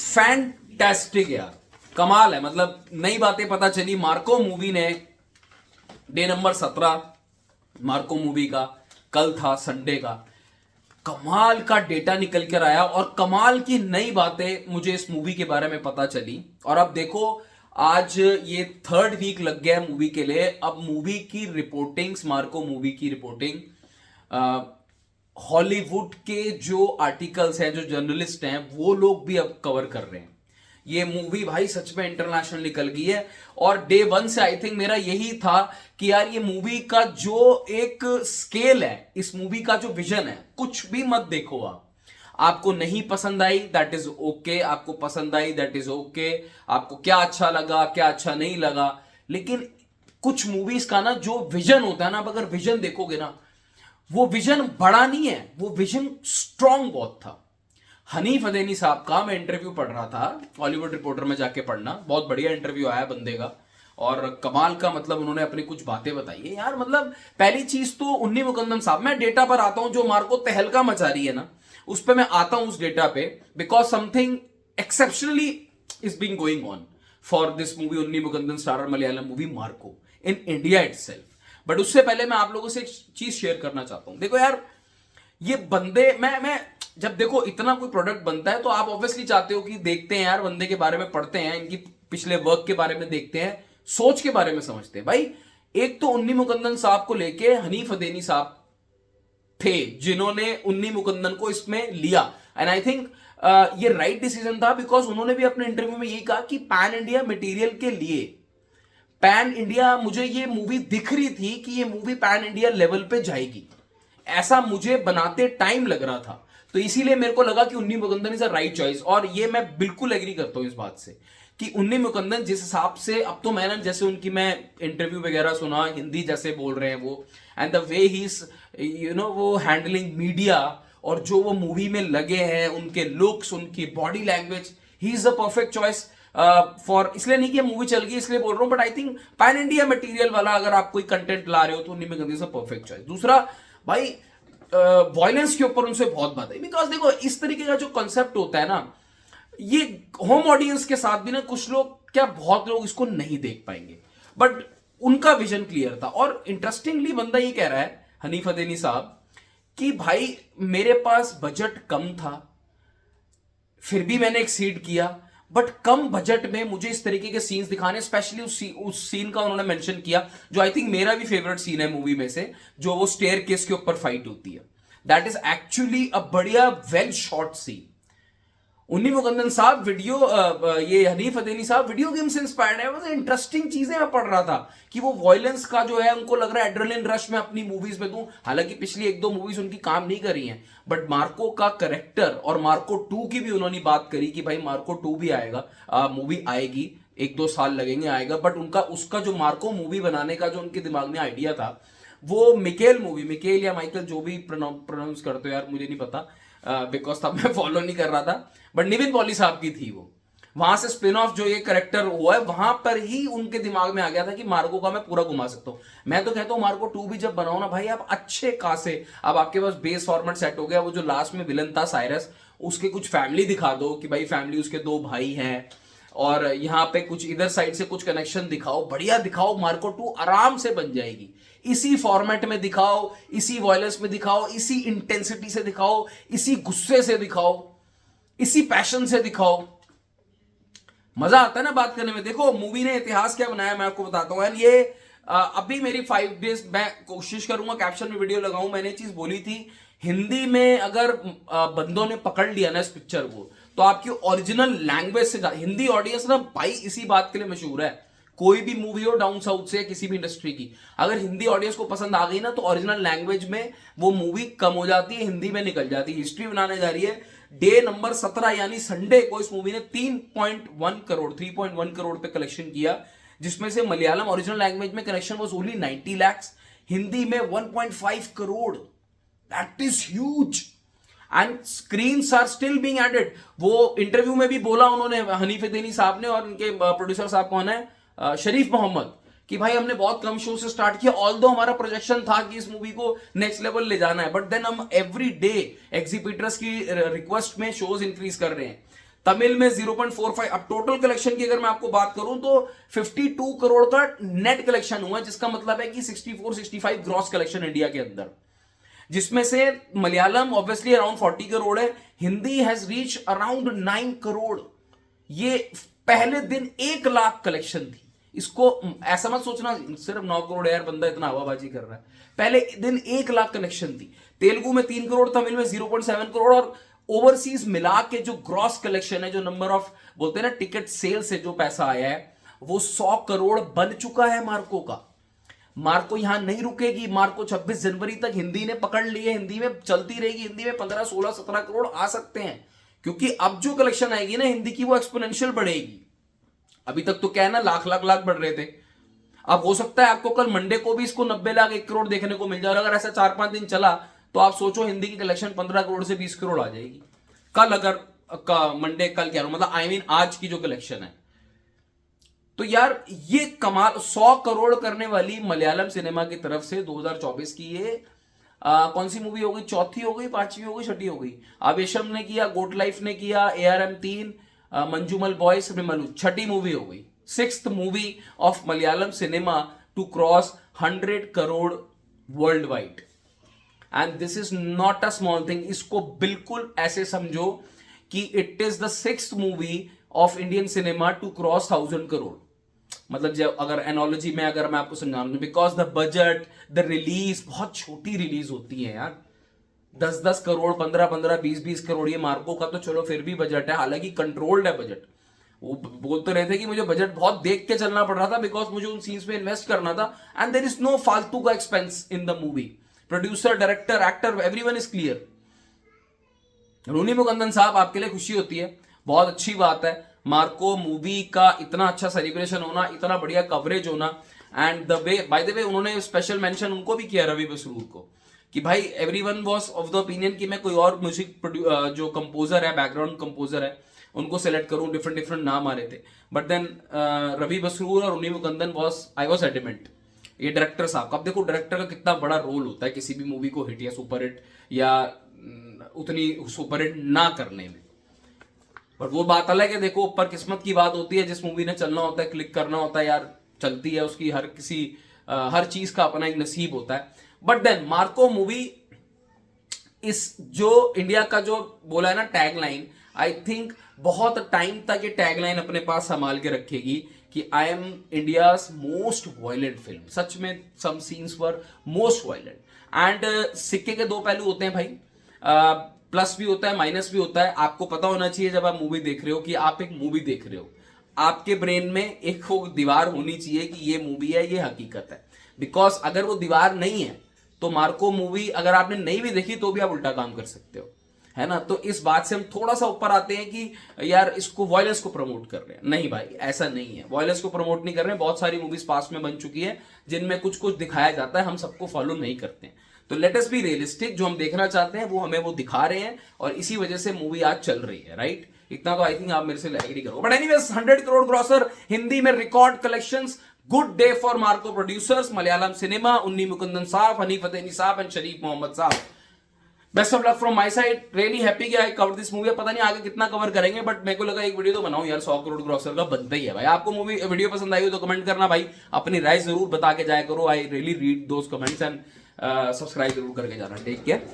Fantastic यार, कमाल है। मतलब नई बातें पता चली मार्को मूवी ने। डे नंबर 17 मार्को मूवी का कल था, संडे का। कमाल का डेटा निकल कर आया और कमाल की नई बातें मुझे इस मूवी के बारे में पता चली। और अब देखो, आज ये 3rd वीक लग गया है मूवी के लिए। अब मूवी की रिपोर्टिंग्स, मार्को मूवी की रिपोर्टिंग हॉलीवुड के जो आर्टिकल्स हैं, जो जर्नलिस्ट हैं, वो लोग भी अब कवर कर रहे हैं। ये मूवी भाई सच में इंटरनेशनल निकल गई है। और डे 1 से आई थिंक मेरा यही था कि यार ये मूवी का जो एक स्केल है, इस मूवी का जो विजन है, कुछ भी मत देखो आप। आपको नहीं पसंद आई दैट इज ओके, आपको पसंद आई दैट इज ओके, आपको क्या अच्छा लगा क्या अच्छा नहीं लगा। लेकिन कुछ मूवीज का ना जो विजन होता है ना, आप अगर विजन देखोगे ना, वो विजन बड़ा नहीं है, वो विजन स्ट्रांग बहुत था। हनीफ अदेनी साहब का मैं इंटरव्यू पढ़ रहा था, हॉलीवुड रिपोर्टर में जाके पढ़ना, बहुत बढ़िया इंटरव्यू आया बंदे का। और कमाल का, मतलब उन्होंने अपनी कुछ बातें बताई है यार। मतलब पहली चीज तो उन्नी मुकंदम साहब, मैं डेटा पर आता हूं, जो मार्को तहलका मचा रही है ना, उस पर मैं आता हूं उस डेटा पे, because something exceptionally is being going on for this movie, Unni Mukundan starrer Malayalam movie Marco in India itself. But उससे पहले मैं आप लोगों से एक चीज शेयर करना चाहता हूं। देखो यार, ये बंदे, मैं जब देखो इतना कोई प्रोडक्ट बनता है तो आप ऑब्वियसली चाहते हो कि देखते हैं यार, बंदे के बारे में पढ़ते हैं, इनकी पिछले वर्क के बारे में देखते हैं, सोच के बारे में समझते हैं। भाई एक तो उन्नी मुकंदन साहब को लेके हनीफ अदेनी साहब थे जिन्होंने उन्नी मुकंदन को इसमें लिया। एंड आई थिंक ये राइट डिसीजन था, बिकॉज उन्होंने भी अपने इंटरव्यू में यही कहा कि पैन इंडिया मटेरियल के लिए, पैन इंडिया, मुझे ये मूवी दिख रही थी कि ये मूवी पैन इंडिया लेवल पे जाएगी, ऐसा मुझे बनाते टाइम लग रहा था। तो इसीलिए मेरे को लगा कि उन्नी मुकंदन इज अ राइट चॉइस। और ये मैं बिल्कुल एग्री करता हूं इस बात से कि उन्नी मुकंदन जिस हिसाब से, अब तो मैंने जैसे उनकी मैं इंटरव्यू वगैरह सुना, हिंदी जैसे बोल रहे हैं वो, and the way he is वो हैंडलिंग मीडिया, और जो वो मूवी में लगे हैं, उनके लुक्स, उनकी body language, he is the perfect choice for. इसलिए नहीं कि मूवी चल गई इसलिए बोल रहा हूं, but I think pan India material वाला अगर आप कोई कंटेंट ला रहे हो तो उन्नी मुकंदन इज अ परफेक्ट चॉइस। दूसरा भाई, वॉयलेंस के ऊपर उनसे बहुत बात है, बिकॉज देखो इस तरीके का जो कॉन्सेप्ट होता है ना, ये होम ऑडियंस के साथ भी ना, कुछ लोग क्या, बहुत लोग इसको नहीं देख पाएंगे, बट उनका विजन क्लियर था। और इंटरेस्टिंगली बंदा ये कह रहा है, हनीफ अदेनी साहब, कि भाई मेरे पास बजट कम था, फिर भी मैंने एक्सीड किया, बट कम बजट में मुझे इस तरीके के सीन्स दिखाने, स्पेशली उस सीन का उन्होंने मेंशन किया जो आई थिंक मेरा भी फेवरेट सीन है मूवी में से, जो वो स्टेयर केस के ऊपर फाइट होती है। दैट इज एक्चुअली अ बढ़िया वेल शॉट सीन। उन्नी मुकंदन साहब वीडियो, ये हनीफ अदेनी साहब वीडियो गेम से इंस्पायर्ड है। वो इंटरेस्टिंग चीजें मैं पढ़ रहा था कि वो वॉयलेंस का जो है, उनको लग रहा है एड्रेनलिन रश में अपनी मूवीज में दूं। हालांकि पिछली 1-2 मूवीज उनकी काम नहीं करी हैं, बट मार्को का करेक्टर, और मार्को 2 की भी उन्होंने बात करी कि भाई मार्को 2 भी आएगा, मूवी आएगी, 1-2 साल लगेंगे आएगा, बट उनका उसका जो मार्को मूवी बनाने का जो उनके दिमाग में आइडिया था, वो मिकेल मूवी, मिकेल या माइकल जो भी प्रोनाउंस करते हो यार, मुझे नहीं पता, बिकॉज तब मैं फॉलो नहीं कर रहा था, बट निविन पॉली साहब की थी वो। वहां से स्पिन ऑफ जो ये करेक्टर हुआ है, वहां पर ही उनके दिमाग में आ गया था कि मार्को का मैं पूरा घुमा सकता हूं। मैं तो कहता हूं मार्को 2 भी जब बनाओ ना भाई, आप अच्छे खासे, अब आपके पास बेस फॉर्मेट सेट हो गया, वो जो लास्ट में विलन था साइरस, उसके कुछ फैमिली दिखा दो कि भाई फैमिली, उसके 2 भाई हैं, और यहां पे कुछ इधर साइड से कुछ कनेक्शन दिखाओ, बढ़िया दिखाओ, मार्को 2 आराम से बन जाएगी। इसी फॉर्मेट में दिखाओ, इसी वॉयलेंस में दिखाओ, इसी इंटेंसिटी से दिखाओ, इसी गुस्से से दिखाओ, इसी पैशन से दिखाओ, मजा आता है ना बात करने में। देखो मूवी ने इतिहास क्या बनाया मैं आपको बताता हूं। ये अभी मेरी 5 डेज, मैं कोशिश करूंगा कैप्शन में वीडियो लगाऊं। मैंने चीज बोली थी, हिंदी में अगर बंदों ने पकड़ लिया ना इस पिक्चर को, तो आपकी ओरिजिनल लैंग्वेज से, हिंदी ऑडियंस ना भाई इसी बात के लिए मशहूर है, कोई भी मूवी हो डाउन साउथ से, किसी भी इंडस्ट्री की, अगर हिंदी ऑडियंस को पसंद आ गई ना, तो ओरिजिनल लैंग्वेज में वो मूवी कम हो जाती है, हिंदी में निकल जाती है। हिस्ट्री बनाने जा रही है। डे नंबर 17 यानी संडे को इस मूवी ने 3.1 करोड़ पे कलेक्शन किया, जिसमें से मलयालम ओरिजिनल लैंग्वेज में collection was only 90 lakh, Hindi में 1.5 crore. That is huge, and screens are still being added. वो इंटरव्यू में भी बोला उन्होंने, हनीफ अदेनी साहब ने, और उनके प्रोड्यूसर साहब कौन है, शरीफ मोहम्मद, कि भाई हमने बहुत कम शो से स्टार्ट किया, ऑल्दो हमारा प्रोजेक्शन था कि इस मूवी को नेक्स्ट लेवल ले जाना है, बट देन हम एवरी डे एग्जीबिटर्स की रिक्वेस्ट में शोज इंक्रीज कर रहे हैं। तमिल में 0.45। अब टोटल कलेक्शन की अगर मैं आपको बात करूं तो 52 करोड़ का नेट कलेक्शन हुआ, जिसका मतलब है कि 64-65 ग्रॉस कलेक्शन इंडिया के अंदर, जिसमें से मलयालम ऑब्वियसली अराउंड 40 करोड़ है, Hindi has reach around 9 crore. ये पहले दिन 1 लाख कलेक्शन थी। इसको ऐसा मत सोचना सिर्फ 9 करोड़ यार बंदा इतना हवाबाजी कर रहा है, पहले दिन 1 लाख कलेक्शन थी। तेलुगु में 3 करोड़, तमिल में 0.7 करोड़, और ओवरसीज मिला के जो ग्रॉस कलेक्शन है, जो नंबर ऑफ बोलते हैं ना टिकट सेल से जो पैसा आया है, वो 100 करोड़ बन चुका है मार्को का। मार्को यहां नहीं रुकेगी, मार्को 26 जनवरी तक हिंदी ने पकड़ ली है, हिंदी में चलती रहेगी, हिंदी में 15, 16, 17 करोड़ आ सकते हैं, क्योंकि अब जो कलेक्शन आएगी ना हिंदी की वो एक्सपोनेंशियल बढ़ेगी। अभी तक तो क्या है ना लाख लाख लाख बढ़ रहे थे, अब हो सकता है आपको कल मंडे को भी इसको 90 लाख 1 करोड़ देखने को मिल जाए, और अगर ऐसा 4-5 दिन चला तो आप सोचो हिंदी की कलेक्शन 15 करोड़ से 20 करोड़ आ जाएगी कल, अगर मंडे कल क्या मतलब आई मीन आज की जो कलेक्शन है। तो यार ये कमाल 100 करोड़ करने वाली मलयालम सिनेमा की तरफ से 2024 की ये कौन सी मूवी हो गई, चौथी हो गई, पांचवी हो गई, छठी हो गई। आवेशम ने किया, गोट लाइफ ने किया, ARM 3, मंजूमल बॉयज, रिमलू, छठी मूवी हो गई, 6th movie of Malayalam cinema to cross 100 crore worldwide, and this is not a small thing. इसको बिल्कुल ऐसे समझो कि it is the 6th movie of Indian cinema to cross 1000 crore. मतलब जब अगर एनोलॉजी में अगर मैं आपको समझाऊं, because the budget, the release बहुत छोटी रिलीज होती है यार, 10-10 करोड़, 15-15, 20-20 करोड़। ये मार्को का तो चलो फिर भी बजट है, हालांकि कंट्रोल्ड है बजट। वो बोल तो रहे थे कि मुझे बजट बहुत देख के चलना पड़ रहा था, बिकॉज मुझे उन सीन्स में इन्वेस्ट करना था, एंड देयर इज नो फालतू का expense in the movie. Producer, director, actor, everyone is clear. रोनी मुकुंदन साहब, आपके लिए खुशी होती है, बहुत अच्छी बात है। मार्को मूवी का इतना अच्छा सेलिब्रेशन होना, इतना बढ़िया कवरेज होना, and the way by the way उन्होंने स्पेशल मेंशन उनको भी किया, रवि बसरूर को, कि भाई everyone was of the opinion कि मैं कोई और म्यूजिक जो कंपोजर है, बैकग्राउंड कंपोजर है, उनको सेलेक्ट करूं। डिफरेंट नाम आ रहे थे, बट देन रवि बसरूर और रोनी मुकुंदन आई वॉज एडमेंट। ये डायरेक्टर साहब का, अब देखो डायरेक्टर का कितना बड़ा रोल होता है किसी भी मूवी को हिट या सुपर हिट या उतनी सुपर हिट ना करने में। बट वो बात अलग है, देखो ऊपर किस्मत की बात होती है, जिस मूवी ने चलना होता है, क्लिक करना होता है यार, चलती है उसकी। हर चीज का अपना एक नसीब होता है। बट देन मार्को मूवी इस जो इंडिया का जो बोला है ना टैगलाइन, आई थिंक बहुत टाइम तक ये टैगलाइन अपने पास संभाल के रखेगी कि I am India's most violent film. सच में some scenes were most violent, and सिक्के के दो पहलू होते हैं भाई, प्लस भी होता है, माइनस भी होता है। आपको पता होना चाहिए जब आप मूवी देख रहे हो कि आप एक मूवी देख रहे हो, आपके ब्रेन में एक दीवार होनी चाहिए कि ये मूवी है, ये हकीकत है। बिकॉज अगर वो दीवार नहीं है तो मार्को मूवी अगर आपने नहीं भी देखी तो भी आप उल्टा काम कर सकते हो, है ना। तो इस बात से हम थोड़ा सा ऊपर आते हैं कि यार इसको वायलेंस को प्रमोट कर रहे हैं। नहीं भाई, ऐसा नहीं है, वायलेंस को प्रमोट नहीं कर रहे हैं। बहुत सारी मूवीज पास में बन चुकी है जिनमें कुछ कुछ दिखाया जाता है, हम सबको फॉलो नहीं करते हैं। तो लेट अस बी रियलिस्टिक, जो हम देखना चाहते हैं वो हमें वो दिखा रहे हैं, और इसी वजह से मूवी आज चल रही है, राइट। इतना तो आई थिंक आप मेरे से एग्री करो। But anyways 100 crore grosser, Hindi में record collections, good day for Marco producers, Malayalam cinema, Unni Mukundan साहब, हनीफ अतेनी साहब एंड शरीफ मोहम्मद साहब। Best of luck from my side, really happy कि आई कवर दिस मूवी। पता नहीं आगे कितना कवर करेंगे, बट मेरे को लगा एक वीडियो तो बनाऊं यार, 100 करोड़ ग्रॉसर का बनता ही है भाई। आपको मूवी वीडियो पसंद आई हो तो कमेंट करना भाई, अपनी राय जरूर बता के जाया करो। I really read those comments, and subscribe जरूर करके जाना। Take care.